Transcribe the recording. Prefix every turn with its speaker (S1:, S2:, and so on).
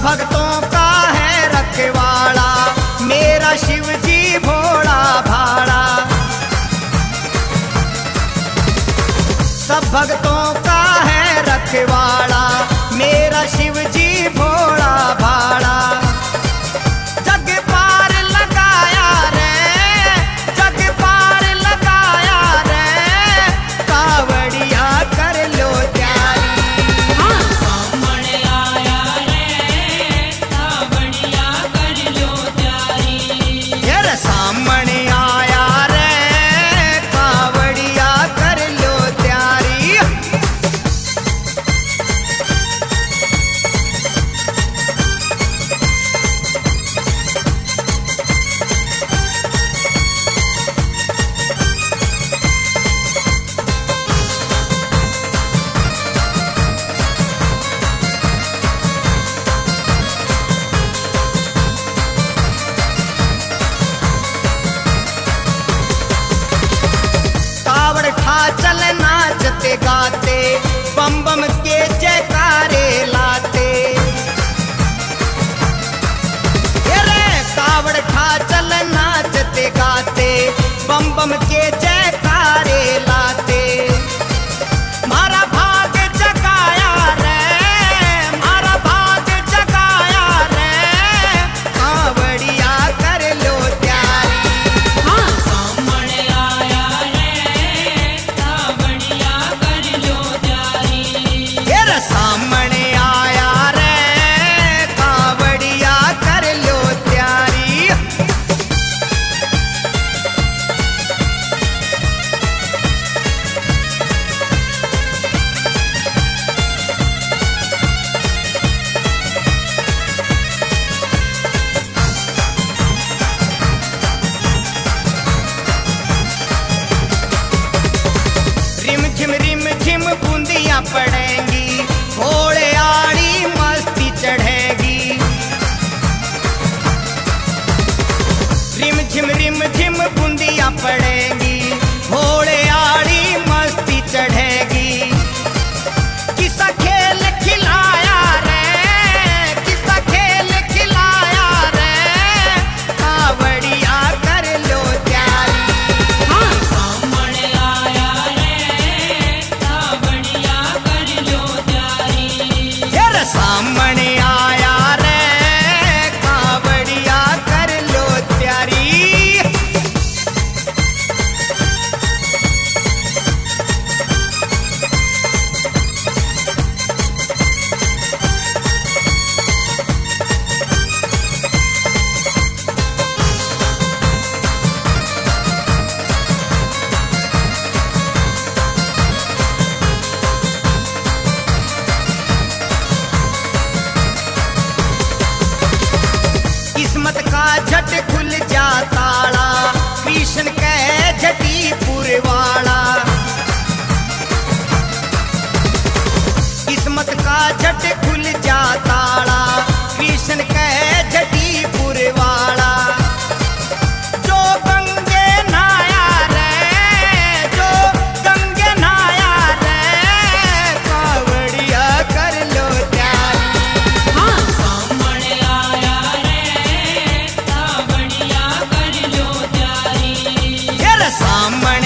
S1: भक्तों का है रखवाला, मेरा शिव जी भोला भाला। सब भक्तों का है रखवाला, मेरा शिव जी भोला भाला। जग पार लगाया रे, जग पार लगाया रे, कावड़िया कर लो तैयारी।
S2: सामने आया रे, कावड़िया कर लो तैयारी।
S1: यार सामने आया रे, कावड़िया कर लो तैयारी। कावड़ खा चल नाचते गाते, बम बम के जयकारे लाते। रे कावड़ खा चल नाचते गाते, बम बम के जयकारे लाते। मारा भाग जगाया रे, मारा भाग जगाया रे, कावड़िया कर लो तैयारी।
S2: सामने आया रे, कावड़िया कर लो तैयारी।
S1: तेरा सामने आया रे, कावड़िया कर लो तैयारी। रिम झिम बूंदियां पड़ेंगी, घोड़े आड़ी मस्ती चढ़ेगी। रिम झिम बूंदियां पड़ेंगी, घोड़े आड़ी मस्ती चढ़ेगी। किसा खेल खिलाया रे, किसा खेल खिलाया रे, कावड़िया कर लो तैयारी।
S2: सामने आया रे, कावड़िया कर लो तैयारी।
S1: यार सामने आया रे, कावड़िया कर लो तैयारी। किस्मत का झट खुल जा ताला, कृष्ण कह झटीपुर वाला। किस्मत का झट खुल जा ताला, कृष्ण कह झटीपुर वाला। जो गंगे नहाया रे, जो गंगे नहाया रे, कावड़िया कर लो तैयारी।
S2: सामने आया रे, कावड़िया कर लो तैयारी।
S1: यार सामने